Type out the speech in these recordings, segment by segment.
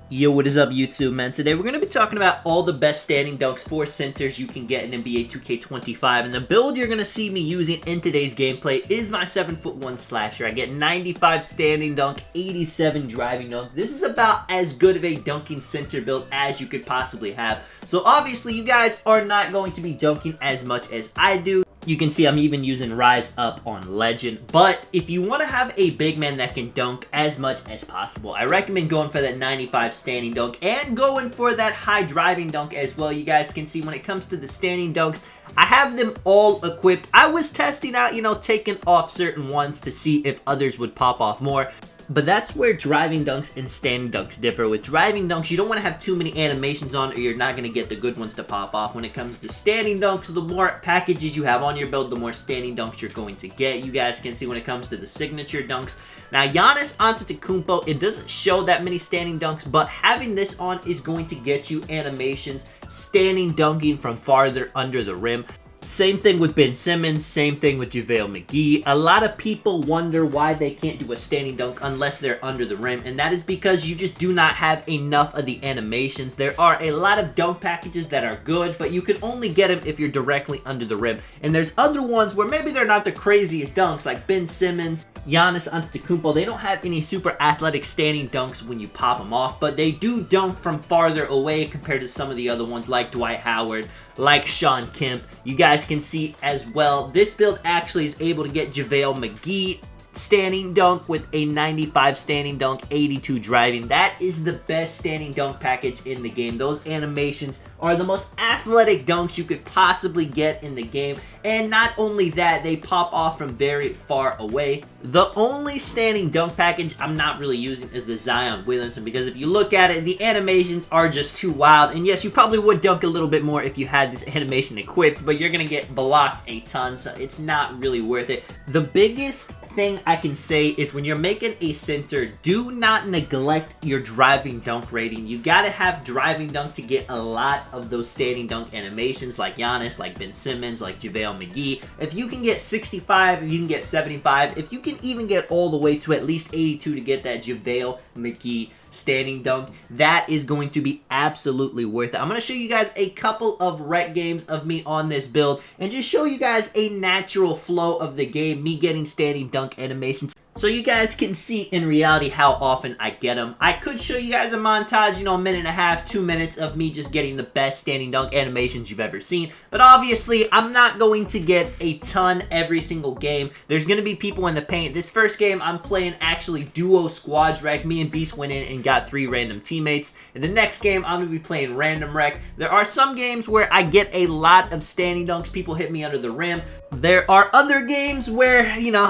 Yo, what is up YouTube, man? Today we're going to be talking about all the best standing dunks for centers you can get in NBA 2K25, and the build you're going to see me using in today's gameplay is my 7'1" slasher. I get 95 standing dunk, 87 driving dunk. This is about as good of a dunking center build as you could possibly have. So obviously you guys are not going to be dunking as much as I do. You can see I'm even using Rise Up on Legend, but if you want to have a big man that can dunk as much as possible, I recommend going for that 95 standing dunk and going for that high driving dunk as well. You guys can see when it comes to the standing dunks, I have them all equipped. I was testing out, taking off certain ones to see if others would pop off more. But that's where driving dunks and standing dunks differ. With driving dunks, you don't want to have too many animations on or you're not going to get the good ones to pop off. When it comes to standing dunks, the more packages you have on your build, the more standing dunks you're going to get. You guys can see when it comes to the signature dunks. Now, Giannis Antetokounmpo, it doesn't show that many standing dunks, but having this on is going to get you animations, standing dunking from farther under the rim. Same thing with Ben Simmons, same thing with JaVale McGee. A lot of people wonder why they can't do a standing dunk unless they're under the rim, and that is because you just do not have enough of the animations. There are a lot of dunk packages that are good, but you can only get them if you're directly under the rim. And there's other ones where maybe they're not the craziest dunks, like Ben Simmons, Giannis Antetokounmpo. They don't have any super athletic standing dunks when you pop them off, but they do dunk from farther away compared to some of the other ones like Dwight Howard, like Shawn Kemp. You guys can see as well, this build actually is able to get JaVale McGee standing dunk with a 95 standing dunk, 82 driving. That is the best standing dunk package in the game. Those animations are the most athletic dunks you could possibly get in the game. And not only that, they pop off from very far away. The only standing dunk package I'm not really using is the Zion Williamson, because if you look at it, the animations are just too wild. And yes, you probably would dunk a little bit more if you had this animation equipped, but you're going to get blocked a ton, so it's not really worth it. The biggest thing I can say is when you're making a center, do not neglect your driving dunk rating. You got to have driving dunk to get a lot of those standing dunk animations like Giannis, like Ben Simmons, like JaVale McGee. If you can get 65, if you can get 75, if you can even get all the way to at least 82 to get that JaVale McGee standing dunk, that is going to be absolutely worth it. I'm going to show you guys a couple of rec games of me on this build and just show you guys a natural flow of the game, me getting standing dunk animations, so you guys can see in reality how often I get them. I could show you guys a montage, a minute and a half, 2 minutes of me just getting the best standing dunk animations you've ever seen. But obviously, I'm not going to get a ton every single game. There's going to be people in the paint. This first game, I'm playing actually duo squads rec. Me and Beast went in and got 3 random teammates. In the next game, I'm going to be playing random rec. There are some games where I get a lot of standing dunks. People hit me under the rim. There are other games where,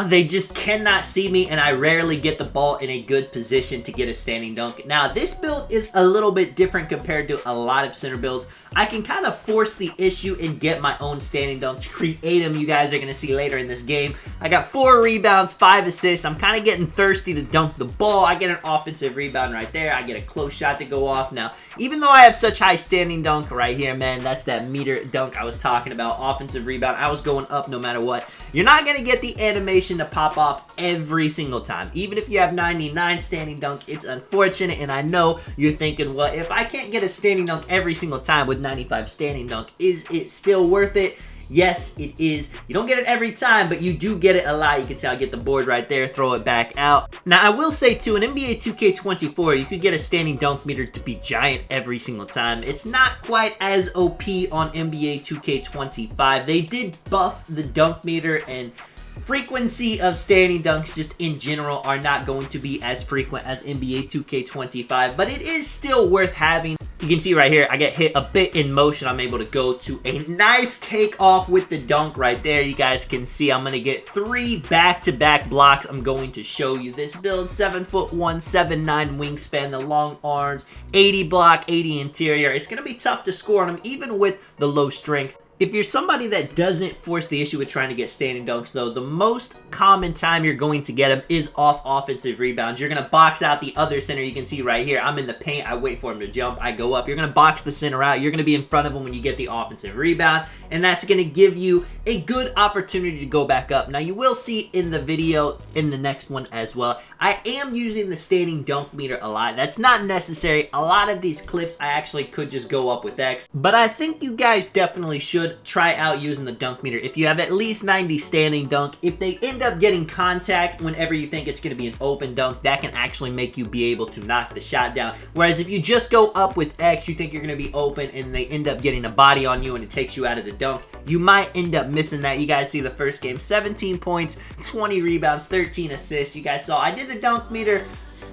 they just cannot see me and I rarely get the ball in a good position to get a standing dunk. Now, this build is a little bit different compared to a lot of center builds. I can kind of force the issue and get my own standing dunks, create them. You guys are going to see later in this game. I got 4 rebounds, 5 assists. I'm kind of getting thirsty to dunk the ball. I get an offensive rebound right there. I get a close shot to go off. Now, even though I have such high standing dunk right here, man, that's that meter dunk I was talking about, offensive rebound. I was going up no matter what. You're not going to get the animation to pop off every single time. Even if you have 99 standing dunk, it's unfortunate, and I know you're thinking, well, if I can't get a standing dunk every single time with 95 standing dunk, is it still worth it? Yes, it is. You don't get it every time, but you do get it a lot. You can see I get the board right there, throw it back out. Now, I will say, too, in NBA 2K24, you could get a standing dunk meter to be giant every single time. It's not quite as OP on NBA 2K25. They did buff the dunk meter, and frequency of standing dunks just in general are not going to be as frequent as NBA 2K25, but it is still worth having. You can see right here, I get hit a bit in motion. I'm able to go to a nice takeoff with the dunk right there. You guys can see I'm going to get 3 back-to-back blocks. I'm going to show you this build. 7'1", 7'9" wingspan, the long arms, 80 block, 80 interior. It's going to be tough to score on him, even with the low strength. If you're somebody that doesn't force the issue with trying to get standing dunks, though, the most common time you're going to get them is off offensive rebounds. You're going to box out the other center. You can see right here, I'm in the paint. I wait for him to jump. I go up. You're going to box the center out. You're going to be in front of him when you get the offensive rebound, and that's going to give you a good opportunity to go back up. Now, you will see in the video in the next one as well, I am using the standing dunk meter a lot. That's not necessary. A lot of these clips, I actually could just go up with X, but I think you guys definitely should try out using the dunk meter. If you have at least 90 standing dunk, if they end up getting contact whenever you think it's going to be an open dunk, that can actually make you be able to knock the shot down. Whereas if you just go up with X, you think you're going to be open and they end up getting a body on you and it takes you out of the dunk, you might end up missing that. You guys see the first game, 17 points, 20 rebounds, 13 assists. You guys saw I did the dunk meter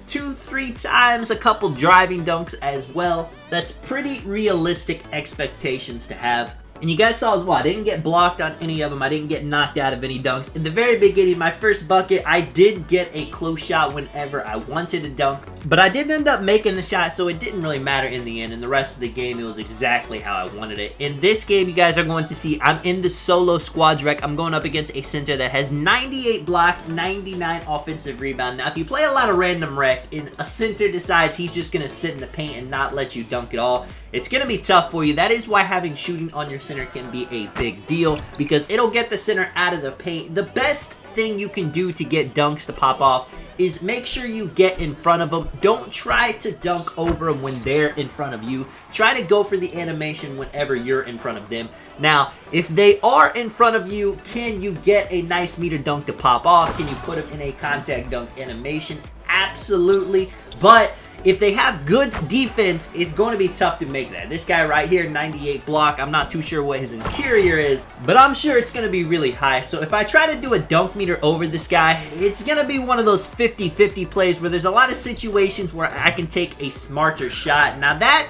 2-3 times, a couple driving dunks as well. That's pretty realistic expectations to have. And you guys saw as well, I didn't get blocked on any of them. I didn't get knocked out of any dunks. In the very beginning, my first bucket, I did get a close shot whenever I wanted to dunk. But I did end up making the shot, so it didn't really matter in the end. In the rest of the game, it was exactly how I wanted it. In this game, you guys are going to see I'm in the solo squads rec. I'm going up against a center that has 98 block, 99 offensive rebound. Now, if you play a lot of random rec, and a center decides he's just going to sit in the paint and not let you dunk at all, it's going to be tough for you. That is why having shooting on your center can be a big deal, because it'll get the center out of the paint. The best thing you can do to get dunks to pop off is make sure you get in front of them. Don't try to dunk over them when they're in front of you. Try to go for the animation whenever you're in front of them. Now, if they are in front of you, can you get a nice meter dunk to pop off? Can you put them in a contact dunk animation? Absolutely. But if they have good defense, it's going to be tough to make that. This guy right here, 98 block. I'm not too sure what his interior is, but I'm sure it's going to be really high. So if I try to do a dunk meter over this guy, it's going to be one of those 50-50 plays where there's a lot of situations where I can take a smarter shot. Now that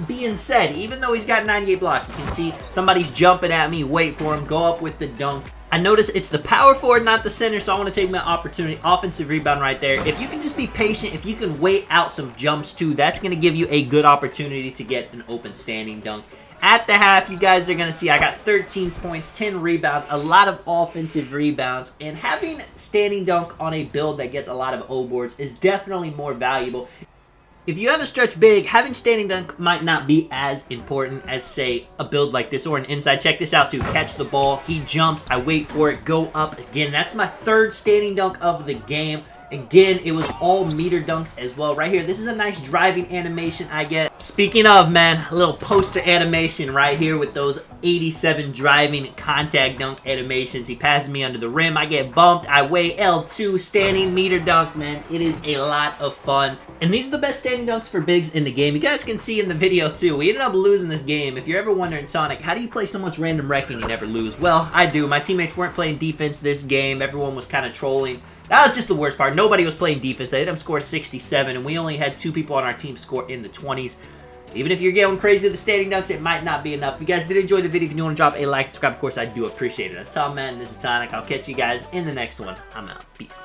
being said, even though he's got 98 block, you can see somebody's jumping at me, wait for him, go up with the dunk. I notice it's the power forward, not the center, so I want to take my opportunity. Offensive rebound right there. If you can just be patient, if you can wait out some jumps too, that's going to give you a good opportunity to get an open standing dunk. At the half, you guys are going to see I got 13 points, 10 rebounds, a lot of offensive rebounds, and having standing dunk on a build that gets a lot of O boards is definitely more valuable. If you have a stretch big, having standing dunk might not be as important as, say, a build like this or an inside. Check this out, too. Catch the ball. He jumps. I wait for it. Go up again. That's my third standing dunk of the game. Again, it was all meter dunks as well. Right here, this is a nice driving animation I get. Speaking of, man, a little poster animation right here with those 87 driving contact dunk animations. He passes me under the rim. I get bumped. I weigh L2 standing meter dunk, man. It is a lot of fun. And these are the best standing dunks for bigs in the game. You guys can see in the video, too. We ended up losing this game. If you're ever wondering, Sonic, how do you play so much random wreck and you never lose? Well, I do. My teammates weren't playing defense this game. Everyone was kind of trolling. That was just the worst part. Nobody was playing defense. I had them score 67, and we only had 2 people on our team score in the 20s. Even if you're going crazy with the standing dunks, it might not be enough. If you guys did enjoy the video, if you want to drop a like, subscribe, of course, I do appreciate it. That's all, man. This is Tonic. I'll catch you guys in the next one. I'm out. Peace.